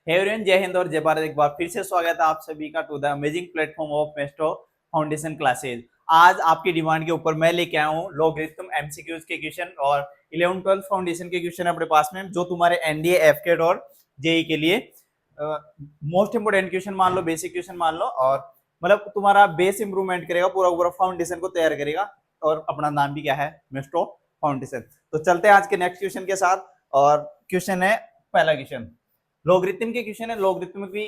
Hey everyone, जय हिंद और जय भारत। एक बार फिर से स्वागत है आप सभी का to the amazing platform of Maestro foundation classes. आज आपकी डिमांड के ऊपर मैं लेके आया हूँ लॉगरिथम एमसीक्यूज के क्वेश्चन और 11-12 फाउंडेशन के क्वेश्चन अपने पास में, जो तुम्हारे एनडीए, एफकेट और जेई के लिए मोस्ट इंपोर्टेंट क्वेश्चन मान लो, बेसिक क्वेश्चन मान लो, और मतलब तुम्हारा बेस इंप्रूवमेंट करेगा, पूरा पूरा फाउंडेशन को तैयार करेगा। और अपना नाम भी क्या है, मेस्ट्रो फाउंडेशन। तो चलते हैं आज के नेक्स्ट क्वेश्चन के साथ। और क्वेश्चन है, पहला क्वेश्चन लॉगरिथम के क्वेश्चन है। लॉगरिथम की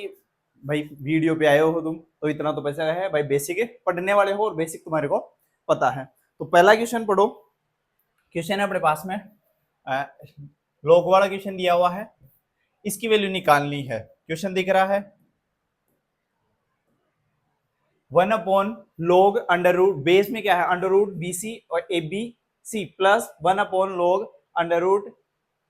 भाई वीडियो पे आए हो तुम तो इतना तो पैसा है भाई, बेसिक पढ़ने वाले हो और बेसिक तुम्हारे को पता है। तो पहला क्वेश्चन पढ़ो। क्वेश्चन है अपने पास में लॉग वाला क्वेश्चन दिया हुआ है, इसकी वैल्यू निकालनी है। क्वेश्चन दिख रहा है 1/log अंडर रूट, बेस में क्या है अंडर रूट BC और ABC plus 1/log under root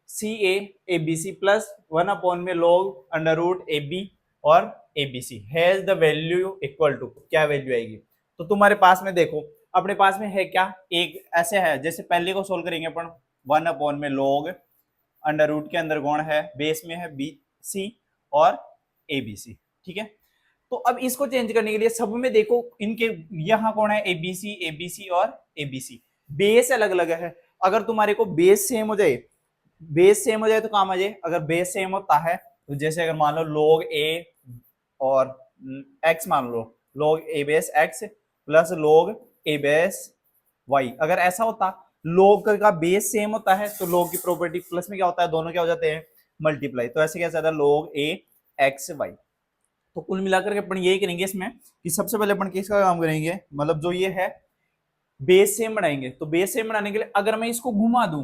CA ABC plus 1 में log अंडर रूट AB और ABC has the value equal to, क्या वैल्यू आएगी। तो तुम्हारे पास में देखो, अपने पास में है क्या, एक ऐसे है जैसे पहले को सोल्व करेंगे अपन। 1 में log अंडर रूट के अंदर कौन है, बेस में है BC और ABC, ठीक है। तो अब इसको चेंज करने के लिए सब में देखो, इनके यहाँ कौन है, ABC और ABC, बेस अलग अलग है। अगर तुम्हारे को बेस सेम हो जाए, बेस सेम हो जाए तो काम आ जाए। अगर बेस सेम होता है तो जैसे अगर मान लो log a और x मान लो, log a base x plus log a base y, अगर ऐसा होता log का बेस सेम होता है तो log की प्रॉपर्टी प्लस में क्या होता है, दोनों क्या हो जाते हैं, मल्टीप्लाई। तो ऐसे कैसे आता है log a x y। तो कुल मिलाकर के अपन यही करेंगे इसमें कि सबसे पहले अपन किसका काम करेंगे, मतलब जो ये है बेस सेम बनाएंगे। तो बेस सेम बनाने के लिए अगर मैं इसको घुमा दूं,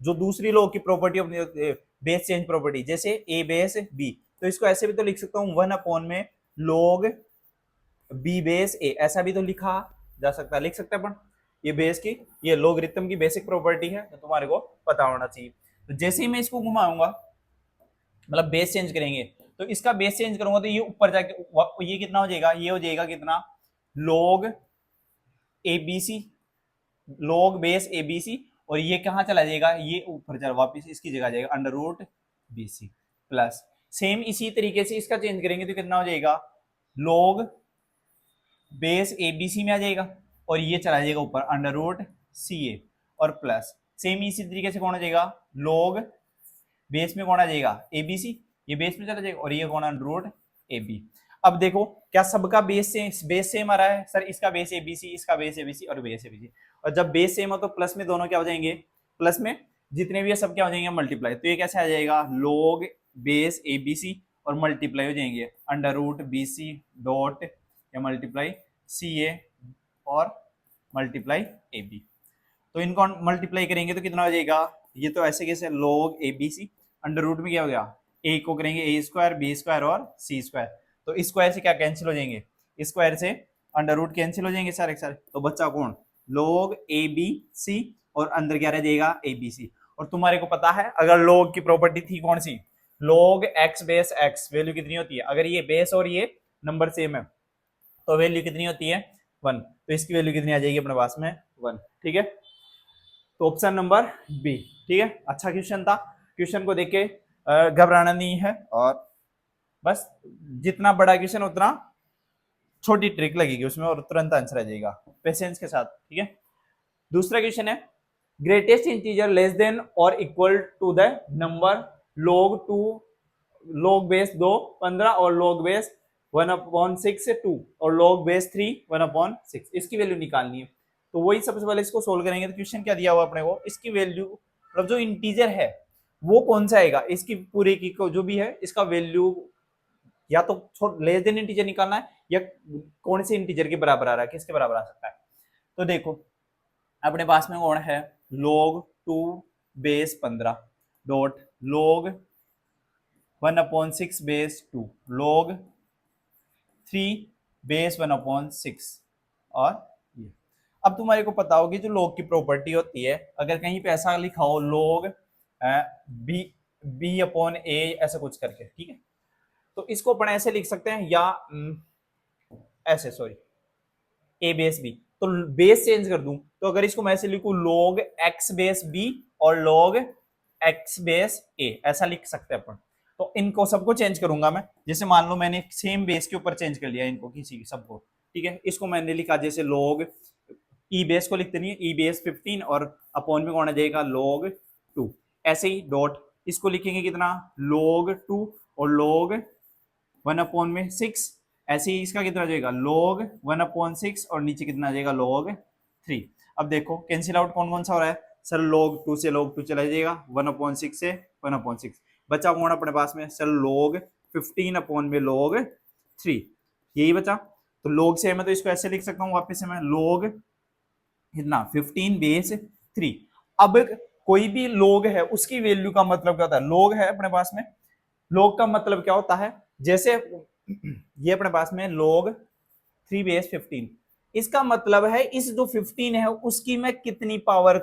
जो दूसरी लॉ की प्रॉपर्टी अपनी बेस चेंज प्रॉपर्टी, जैसे a बेस b, तो इसको ऐसे भी तो लिख सकता हूं 1 में log b बेस a, ऐसा भी तो लिखा जा सकता है, लिख सकते हैं अपन। ये बेस की, ये लॉगरिथम की बेसिक प्रॉपर्टी है, तो तुम्हारे को पता होना चाहिए। तो जैसे ही मैं इसको घुमाऊंगा, मतलब बेस चेंज करेंगे, तो इसका बेस चेंज करूंगा तो ये ऊपर जाके ये कितना हो जाएगा, ये हो जाएगा कितना, log ABC, log base ABC, और ये कहां चला जाएगा, ये ऊपर चला वापस इसकी जगह जाएगा under root BC plus. Same इसी तरीके से इसका चेंज करेंगे तो कितना हो जाएगा, log बेस ABC में आ जाएगा और ये चला जाएगा ऊपर अंडर रूट CA और प्लस। सेम इसी तरीके से कौन आ जाएगा, log बेस में कौन आ जाएगा ABC, ये बेस में चला जाएगा और ये कौन अंडर रूट AB। अब देखो क्या सबका बेस सेम आ रहा है, सर इसका बेस ABC, इसका बेस ABC और बेस ABC। और जब बेस सेम हो तो प्लस में दोनों क्या हो जाएंगे, प्लस में जितने भी है सब क्या हो जाएंगे, मल्टीप्लाई। तो ये कैसे आ जाएगा, log बेस ABC और मल्टीप्लाई हो जाएंगे अंडर रूट BC डॉट या मल्टीप्लाई CA और मल्टीप्लाई AB। तो इनको मल्टीप्लाई करेंगे तो कितना हो जाएगा, ये तो ऐसे कैसे log ABC अंडर रूट में क्या हो गया, a को करेंगे a स्क्वायर, b स्क्वायर और c स्क्वायर। तो स्क्वायर से क्या कैंसिल हो जाएंगे, स्क्वायर से अंडर रूट कैंसिल हो जाएंगे सारे सारे। तो बच्चा कौन, log ABC और अंदर क्या रह जाएगा ABC। और तुम्हारे को पता है अगर log की प्रॉपर्टी थी कौन सी, log x base x, value कितनी होती है, अगर ये बेस और ये नंबर सेम है तो वैल्यू कितनी होती है 1। तो इसकी वैल्यू कितनी आ जाएगी अपने पास में 1, ठीक है। तो ऑप्शन नंबर बी, ठीक है। अच्छा क्वेश्चन था, क्वेश्चन को देख के घबराना नहीं है, और बस जितना बड़ा क्वेश्चन उतना छोटी ट्रिक लगेगी उसमें और तुरंत आंसर आ जाएगा, पेशेंस के साथ, ठीक है। दूसरा क्वेश्चन है, ग्रेटेस्ट इंटीजर लेस देन और equal to the number log 2 log base 2 15 और log बेस 1/6 2 और log बेस 3 1/6, इसकी वैल्यू निकालनी है। तो वही सबसे पहले इसको सोल्व करेंगे। तो क्वेश्चन क्या दिया हुआ अपने को, इसकी वैल्यू मतलब जो इंटीजर है वो कौन सा आएगा, इसकी पूरी की जो भी है इसका वैल्यू या तो लेस देन इंटीजर निकालना है या कौन से इंटीजर के बराबर आ रहा है, किसके बराबर आ सकता है। तो देखो अपने पास में कौन है, log 2 base 15 dot log 1/6 base 2 log 3 base 1/6 और ये। अब तुम्हारे को पता होगी जो log की प्रॉपर्टी होती है, अगर कहीं पे ऐसा लिखा हो log b/a ऐसा कुछ करके, ठीक है। तो इसको अपन ऐसे लिख सकते हैं या ऐसे, सॉरी a बेस b, तो बेस चेंज कर दूं तो अगर इसको मैं ऐसे लिखूं log x बेस b और log x बेस a, ऐसा लिख सकते हैं अपन। तो इनको सबको चेंज करूंगा मैं। जैसे मान लो मैंने सेम बेस के ऊपर चेंज कर लिया इनको, किसी सबको, ठीक है। इसको मैंने लिखा जैसे log, ई बेस को लिखते नहीं, ई बेस 15 और अपॉन में कौन आ जाएगा log 2। ऐसे ही डॉट इसको लिखेंगे कितना log 2 और log 1 अपॉन में 6। ऐसे ही इसका कितना जाएगा log 1 अपॉन 6 और नीचे कितना आ जाएगा log 3। अब देखो कैंसिल आउट कौन कौन सा हो रहा है सर, log 2 से log 2 चला जाएगा, 1 अपॉन 6 से 1 अपॉन 6, बचा कौन अपने पास में सर log 15 अपॉन में log 3, यही बचा। तो log से मैं तो इसको ऐसे लिख सकता हूँ वापस से मैं log इतना 15 बेस 3। अब कोई भी log है उसकी वैल्यू का मतलब क्या होता है, log है अपने पास में, log का मतलब क्या होता है, जैसे ये अपने पास में log 3 बेस 15, इसका मतलब है इस जो 15 है उसकी मैं कितनी पावर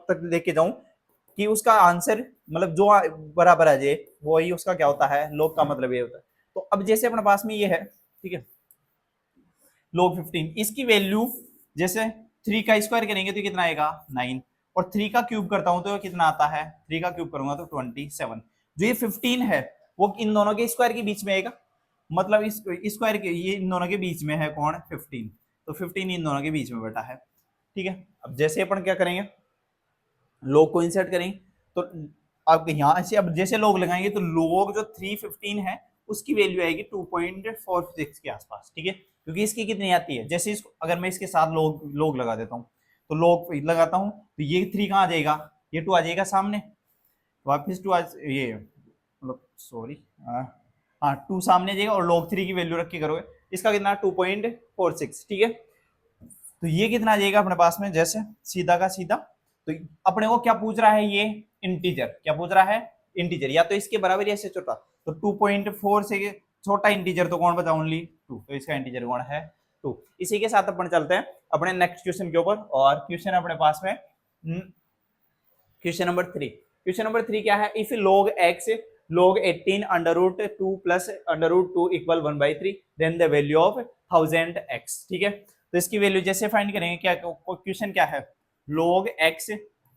तक लेके जाऊं कि उसका आंसर मतलब जो बराबर आ जाए, वो ही उसका क्या होता है log का मतलब ये होता है। तो अब जैसे अपने पास में ये है, ठीक है, log 15, इसकी वैल्यू जैसे 3 का स्क्वायर करेंगे तो कितना आएगा 9, और 3 का क्यूब करता हूं तो कितना आता है, 3 का क्यूब करूंगा तो 27। जो ये 15 है वो इन दोनों के स्क्वायर के बीच में आएगा, मतलब इस स्क्वायर के ये इन दोनों के बीच में है कौन 15, तो 15 इन दोनों के बीच में बैठा है, ठीक है। अब जैसे अपन क्या करेंगे log को इंसर्ट करेंगे तो अब यहां से अब जैसे log लगाएंगे तो log जो 315 है उसकी वैल्यू आएगी 2.46 के आसपास, ठीक है, क्योंकि इसकी कितनी आती है, जैसे इसको अगर मैं इसके साथ log लगा देता हूँ तो log लगाता हूँ तो ये 3 कहाँ आ जाएगा, ये 2 आ जाएगा सामने, वापिस 2 ये मतलब सॉरी हाँ 2 सामने जाएगा और log 3 की वैल्यू रख के करोगे, इसका कितना 2.46, ठीक है। तो ये कितना आ जाएगा अपने पास में, जैसे सीधा का सीधा, तो अपने को क्या पूछ रहा है ये इंटीजर, क्या पूछ रहा है इंटीजर, या तो इसके बराबर या इससे छोटा, तो 2.4 से छोटा इंटीजर तो कौन बचा ओनली 2, तो इसका इंटीजर कौन है 2। इसी के साथ अपन चलते हैं अपने नेक्स्ट क्वेश्चन के ऊपर, और क्वेश्चन अपने पास में क्वेश्चन नंबर 3। क्वेश्चन नंबर 3 क्या है, if log x log 18 under root 2 plus under root 2 equal 1/3 then the value of 1000x, ठीक है। तो इसकी वैल्यू जैसे फाइंड करेंगे, क्या क्वेश्चन क्या है, log x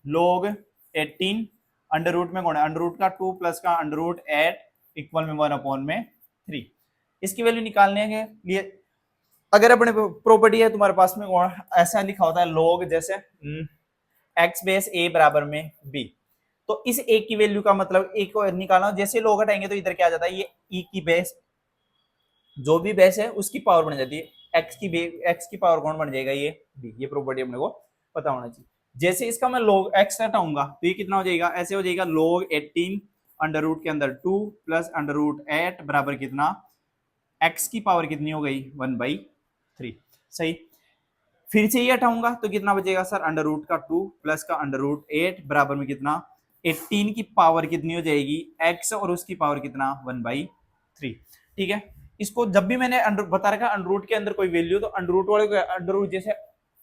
log 18 under root में कौन है, अंडर रूट का 2 प्लस का अंडर रूट 8 इक्वल में 1 अपॉन में 3। इसकी वैल्यू निकालने के लिए अगर अपने प्रॉपर्टी है तुम्हारे पास में कौन ऐसा लिखा होता है log जैसे x बेस a बराबर में b, तो इस a की वैल्यू का मतलब a को निकालना, जैसे log हटाएंगे तो इधर क्या आ जाता है, ये e की बेस जो भी बेस है उसकी पावर बन जाती है, x की पावर कौन बन जाएगा ये b, ये प्रॉपर्टी अपने को पता होना चाहिए। जैसे इसका मैं log x हटाऊंगा तो ये कितना हो जाएगा, ऐसे हो जाएगा log 18 अंडर रूट के अंदर 2 प्लस अंडर रूट 8 बराबर कितना, x की पावर कितनी हो गई 1/3, सही। फिर से ये हटाऊंगा तो कितना बचेगा सर, अंडर रूट का 2 प्लस का अंडर रूट 8 बराबर में कितना 18 की पावर कितनी हो जाएगी x और उसकी पावर कितना 1/3, ठीक है। इसको जब भी मैंने अंडर बता रखा अंडर रूट के अंदर कोई वैल्यू तो अंडर रूट वाले को अंडर रूट जैसे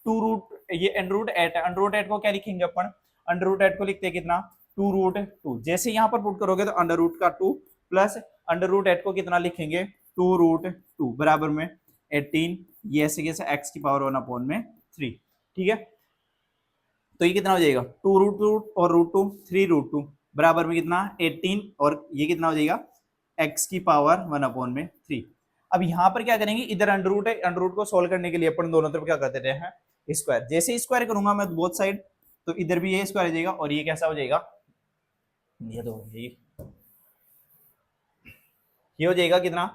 2 रूट ये अंडर रूट 8 है, अंडर रूट 8 को क्या लिखेंगे अपन, अंडर रूट 8 को लिखते हैं कितना 2 रूट 2, जैसे यहाँ पर पुट करोगे तो अंडर रूट का 2 प्लस अंडर रूट 8 को कितना लिखेंगे 2 रूट 2 बराबर में 18, ये ऐसे कैसे x की पावर 1 अपॉन में 3, ठीक है। तो ये कितना हो जाएगा 2 रूट 2 और रूट 2 3 रूट 2 बराबर में कितना 18, और ये कितना हो जाएगा x की पावर 1 अपॉन में 3। अब यहाँ पर क्या करेंगे, इधर अंडर रूट है, अंडर रूट को सोल्व करने के लिए अपन दोनों तरफ क्या करते रहे हैं स्क्वायर, जैसे स्क्वायर करूंगा मैं बोथ साइड तो इधर भी ये स्क्वायर हो जाएगा और ये कैसा हो जाएगा, ये तो ये हो जाएगा कितना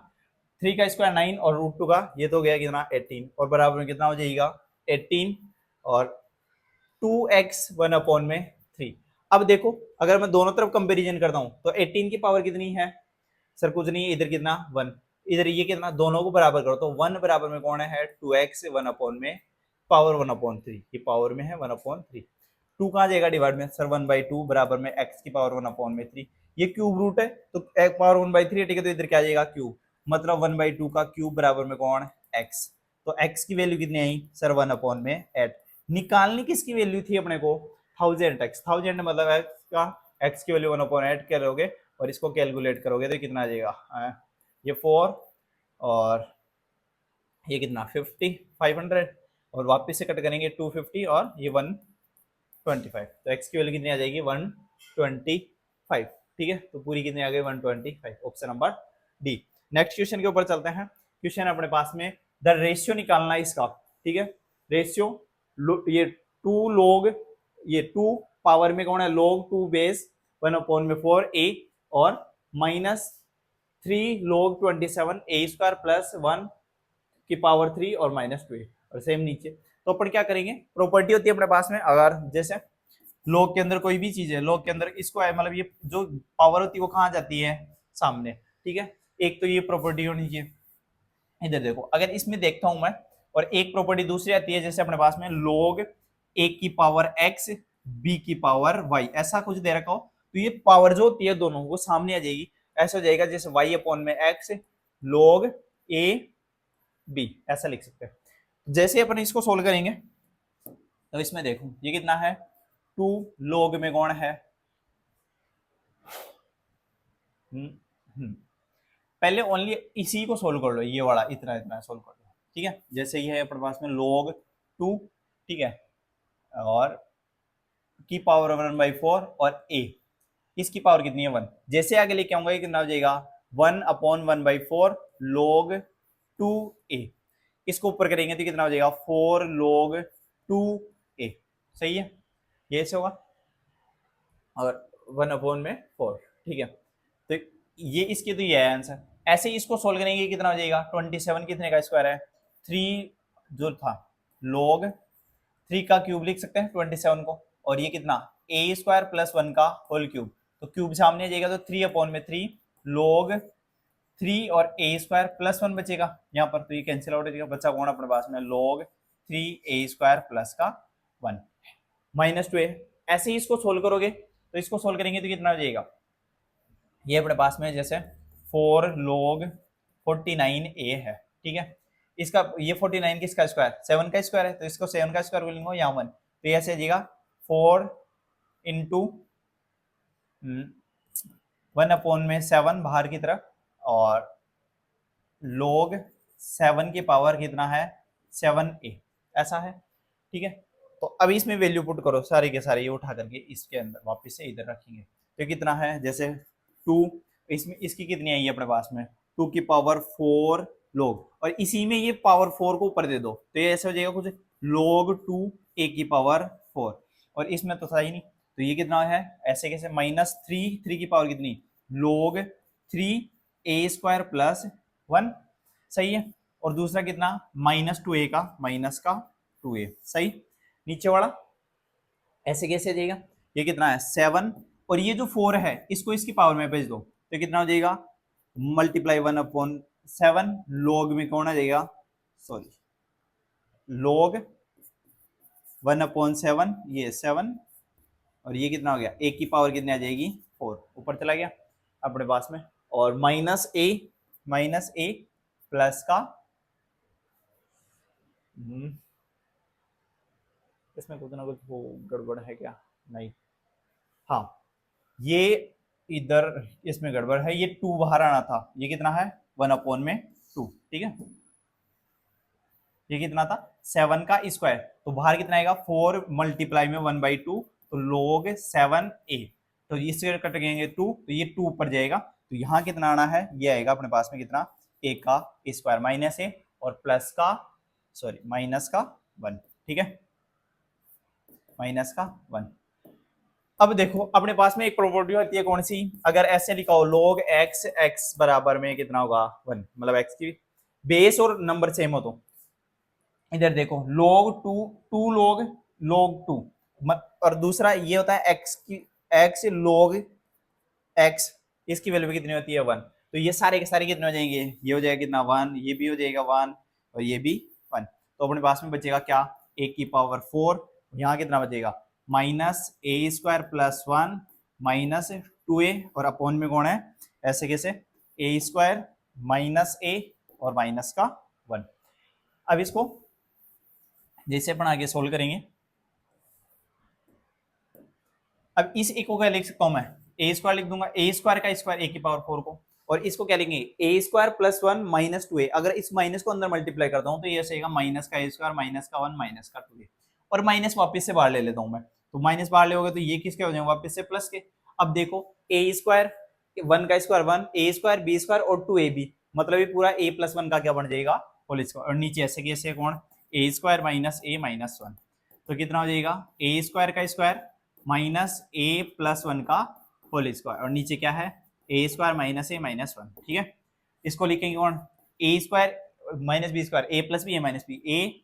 3 का स्क्वायर 9 और रूट 2 का ये तो हो गया कितना 18, और बराबर में कितना हो जाएगा 18 और 2x 1 अपॉन में 3। अब देखो अगर मैं दोनों तरफ कंपैरिजन करता हूं तो 18 की पावर कितनी है सर, कुछ नहीं है, इधर कितना 1, इधर ये कितना, दोनों को बराबर करो तो 1 बराबर में कौन है 2x 1 अपॉन में पावर 1 अपॉन 3, ये पावर में है 1 अपॉन 3, 2 कहाँ जाएगा डिवाइड में सर 1/2 बराबर में x की पावर 1 अपॉन में 3, ये क्यूब रूट है तो एक पावर 1/3 ठीक है, तो इधर क्या जाएगा क्यूब, मतलब 1/2 का क्यूब बराबर में कौन x, तो x की वैल्यू कितनी आई सर 1 अपॉन में 8। निकालनी किसकी वैल्यू थी अपने को 1000x, 1000 मतलब x का x की वैल्यू 1 अपॉन 8 करोगे और इसको कैलकुलेट करोगे तो कितना आ जाएगा, ये 4 और ये कितना 50 500 और वापस से कट करेंगे 250 और ये 125, तो x की वैल्यू कितनी आ जाएगी 125, ठीक है, तो पूरी कितनी आ गई 125, option number D. Next question के ऊपर चलते हैं। क्वेश्चन अपने पास में द रेशियो निकालना है इसका, ठीक है, रेशियो ये 2 log, ये 2 पावर में कौन है log 2 बेस 1/4 a और -3 log 27 a स्क्वायर प्लस 1 की पावर 3 और -2a, और सेम नीचे। तो अपन क्या करेंगे, प्रॉपर्टी होती है अपने पास में, अगर जैसे log के अंदर कोई भी चीज है, log के अंदर इसको है मतलब ये जो पावर होती है वो कहाँ जाती है, सामने, ठीक है। एक तो ये प्रॉपर्टी होनी चाहिए। इधर देखो, अगर इसमें देखता हूं मैं, और एक प्रॉपर्टी दूसरी आती है, जैसे अपने पास में log a की पावर x b की पावर y, ऐसा कुछ दे रखा हो, तो ये पावर जो होती है दोनों वो सामने आ जाएगी। ऐसा हो जाएगा जैसे y अपॉन में x log a b, ऐसा लिख सकते हैं। जैसे अपन इसको सोल्व करेंगे तो इसमें देखो ये कितना है, 2 log में कौन है, पहले ओनली इसी को सोल्व कर लो, ये वाला इतना इतना सोल्व कर लो, ठीक है। जैसे ये है अपने पास में log 2, ठीक है, और की पावर 1/4 और a, इसकी पावर कितनी है 1। जैसे आगे लेके आऊंगा ये कितना हो जाएगा 1/1/4 log 2a, इसको ऊपर करेंगे तो कितना हो जाएगा 4 log 2a, सही है, ये ऐसे होगा, और 1/4, ठीक है। तो ये इसके तो ये है आंसर। ऐसे ही इसको सोल्व करेंगे कितना हो जाएगा 27 कितने का स्क्वायर है 3 जो था log 3 का क्यूब लिख सकते हैं 27 को, और ये कितना a स्क्वायर प्लस 1 का होल क्यूब, तो क्यूब सामने आ जाएगा तो 3/3 log 3 और a स्क्वायर प्लस 1 बचेगा यहाँ पर, तो ये कैंसिल आउट हो जाएगा, बचा कौन अपने पास में log 3a स्क्वायर प्लस का 1 -2a। ऐसे ही इसको सोल्व करोगे तो इसको सोल्व करेंगे तो कितना हो जाएगा, ये अपने पास में जैसे 4 log 49a है, ठीक है। इसका ये 49 किसका स्क्वायर 7 का स्क्वायर है, तो इसको 7 का स्क्वायर बोलेंगे यहाँ 1, तो ये ऐसे आ जाएगा 4 इंटू 1/7 बाहर की तरफ, और log 7 की पावर कितना है 7a, ऐसा है, ठीक है। तो अभी इसमें वैल्यू पुट करो सारे के सारे, ये उठा करके इसके अंदर वापस से इधर रखेंगे, तो कितना है जैसे 2, इसमें इसकी कितनी आई है अपने पास में 2 की पावर 4 log, और इसी में ये पावर 4 को ऊपर दे दो तो ये ऐसे हो जाएगा कुछ log 2a की पावर 4, और इसमें तो था ही नहीं, तो ये कितना है ऐसे कैसे -3 की पावर कितनी log 3a स्क्वायर प्लस 1, सही है। और दूसरा कितना -2a का -2a, सही। नीचे वाला ऐसे कैसे जाएगा, ये कितना है 7, और ये जो 4 है इसको इसकी पावर में भेज दो तो कितना हो जाएगा मल्टीप्लाई 1/7 log में कौन आ जाएगा, सॉरी log 1/7, ये 7, और ये कितना हो गया a की पावर कितनी आ जाएगी 4, ऊपर चला गया अपने पास में, और -a प्लस का इसमें कुछ ना कुछ वो गड़बड़ है क्या, नहीं, हाँ ये इधर इसमें गड़बड़ है, ये 2 बाहर आना था, ये कितना है 1/2, ठीक है। ये कितना था 7 का स्क्वायर, तो बाहर कितना आएगा 4 मल्टीप्लाई में 1/2, तो log 7a, तो इससे कटेंगे 2, तो ये 2 ऊपर जाएगा, तो यहाँ कितना आना है ये आएगा अपने पास में कितना a का स्क्वायर माइनस a और प्लस का सॉरी माइनस का 1, ठीक है, -1। अब देखो अपने पास में एक प्रॉपर्टी होती है कौन सी, अगर ऐसे लिखा हो log x बराबर में कितना होगा 1, मतलब x की बेस और नंबर सेम हो, तो इधर देखो log 2 log 2, और दूसरा ये होता है x log x, इसकी वैल्यू कितनी होती है 1, तो ये सारे के सारे कितने हो जाएंगे, ये हो जाएगा कितना 1, ये भी हो जाएगा 1 और ये भी 1, तो अपने पास में बचेगा क्या a की पावर 4, यहाँ कितना बचेगा -a स्क्वायर प्लस 1 -2a, और अपॉन में कौन है ऐसे कैसे a स्क्वायर -a और माइनस का 1। अब इसको जैसे अपन आगे सोल्व करेंगे, अब इस एक को क्या लिख सकता हूं मैं a स्क्वायर लिख दूंगा, a स्क्वायर का स्क्वायर a की पावर 4 को, और इसको क्या लिखेंगे a स्क्वायर प्लस 1 -2a, अगर इस माइनस को अंदर मल्टीप्लाई करता हूं तो ये आएगा माइनस का a स्क्वायर माइनस का 1 माइनस का 2a, और माइनस वापस से बाहर ले लेता हूं मैं, तो माइनस बाहर ले होगा तो ये किसके हो जाएंगे वापस से प्लस के, अब देखो ए स्क्वायर, 1 का स्क्वायर 1, ए स्क्वायर बी स्क्वायर और 2ab, मतलब ये पूरा a प्लस 1 का क्या बन जाएगा होल स्क्वायर, और नीचे ऐसे कैसे कौन ए स्क्वायर माइनस ए माइनस 1, तो कितना हो जाएगा ए स्क्वायर का स्क्वायर माइनस ए प्लस 1 का होल स्क्वायर, और नीचे क्या है ए स्क्वायर माइनस ए माइनस 1। ठीक है, इसको लिखेंगे कौन ए स्क्वायर माइनस बी स्क्वायर, ए प्लस बी ए माइनस बी, ए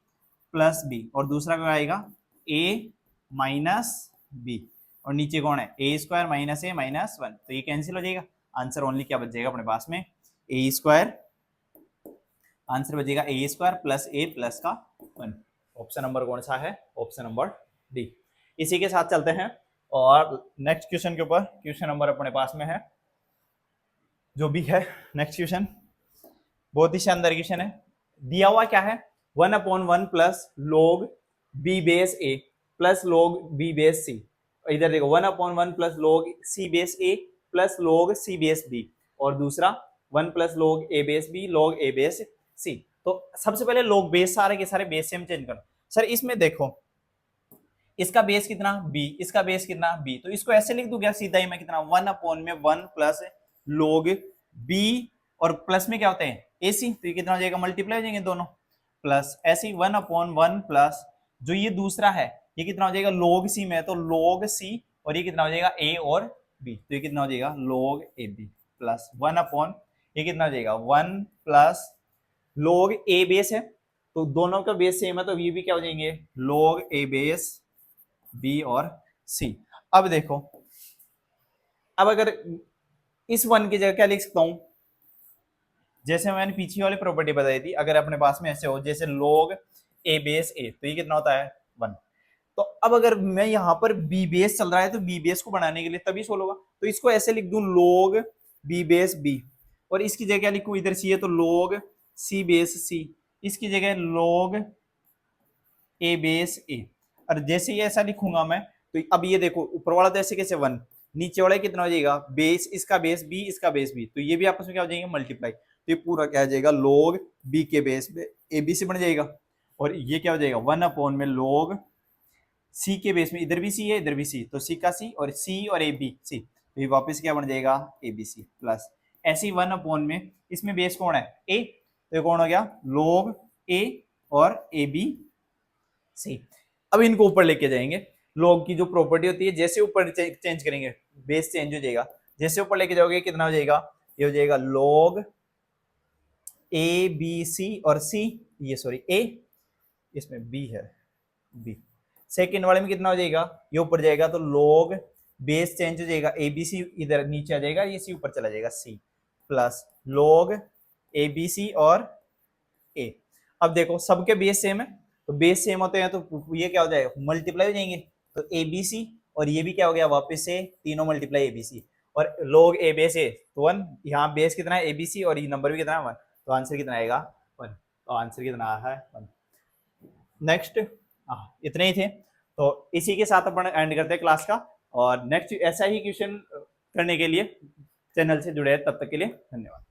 प्लस बी, और दूसरा क्या आएगा ए माइनस बी, और नीचे कौन है ए स्क्वायर माइनस ए माइनस 1, तो ये कैंसिल हो जाएगा। आंसर ओनली क्या बच जाएगा अपने पास में ए स्क्वायर, आंसर बचेगा ए स्क्वायर प्लस ए प्लस का 1। ऑप्शन नंबर कौन सा है, ऑप्शन नंबर डी। इसी के साथ चलते हैं और नेक्स्ट क्वेश्चन के ऊपर, क्वेश्चन नंबर अपने पास में है जो भी है नेक्स्ट क्वेश्चन, बहुत ही शानदार क्वेश्चन है। दिया हुआ क्या है 1/1 plus log b base a plus log b base c, इधर देखो 1/1 plus log c base a plus log c base b, और दूसरा 1 plus log a base b log a base c। तो सबसे पहले log बेस सारे के सारे बेस सेम चेंज करो। सर इसमें देखो इसका बेस कितना b, इसका बेस कितना b, तो इसको ऐसे लिख दूं क्या सीधा ही मैं कितना 1/1 प्लस log b, और प्लस में क्या होते हैं ac, तो ये कितना हो जाएगा मल्टीप्लाई हो जाएंगे दोनों, प्लस ऐसे 1/1 प्लस जो ये दूसरा है ये कितना हो जाएगा log c में, तो log c, और ये कितना हो जाएगा a और b, तो ये कितना हो जाएगा log ab प्लस 1/, ये कितना हो जाएगा 1 प्लस log a बेस है, तो दोनों का बेस सेम है, तो ये भी क्या हो जाएंगे log a बेस b और c। अब देखो अब अगर इस 1 की जगह क्या लिख सकता हूं, जैसे मैंने पीछे वाली प्रॉपर्टी बताई थी, अगर अपने पास में ऐसे हो जैसे log a बेस a, तो ये कितना होता है 1। तो अब अगर मैं यहाँ पर b बेस चल रहा है, तो b बेस को बनाने के लिए तभी सोल्व होगा, तो इसको ऐसे लिख दूं log b बेस b, और इसकी जगह क्या लिखूं इधर c है तो log c बेस c, इसकी जगह log a बेस a, और जैसे ये ऐसा लिखूंगा मैं, तो अब ये देखो ऊपर वाला तो ऐसे कैसे 1, नीचे वाला कितना हो जाएगा बेस, इसका बेस b इसका बेस b, तो ये भी आपस में क्या हो जाएंगे मल्टीप्लाई, तो ये पूरा क्या हो जाएगा log b के बेस पे a b से बन जाएगा, और ये क्या हो जाएगा 1/, में log c के बेस में, इधर भी c है इधर भी c, तो c का c और c और a b c, तो ये वापस क्या बन जाएगा a b c प्लस ऐसे ही 1/, में इसमें बेस कौन है a, तो ये कौन हो गया log a और a b c। अब इनको ऊपर लेके जाएंगे, log की जो प्रॉपर्टी होती है जैसे ऊपर चेंज करेंगे बेस चेंज हो जाएगा, जैसे ऊपर लेके जाओगे कितना हो जाएगा, ये हो जाएगा log a b c और c, ये सॉरी a, इसमें b है b, सेकेंड वाले में कितना हो जाएगा ये ऊपर जाएगा, तो log बेस चेंज हो जाएगा a b c इधर नीचे आ जाएगा, ये c ऊपर चला जाएगा c plus log a b c और a। अब देखो सबके बेस सेम है, तो बेस सेम होते हैं तो ये क्या हो जाएगा मल्टीप्लाई हो जाएंगे, तो ए बी सी, और ये भी क्या हो गया वापस से तीनों मल्टीप्लाई ए बी सी, और log a बेस है तो 1, यहाँ बेस कितना है ए बी सी और ये नंबर भी कितना है 1, तो आंसर कितना आएगा 1, तो आंसर कितना है 1। नेक्स्ट इतने ही थे, तो इसी के साथ अपन एंड करते हैं क्लास का, और नेक्स्ट ऐसा ही क्वेश्चन करने के लिए चैनल से जुड़े हैं, तब तक के लिए धन्यवाद।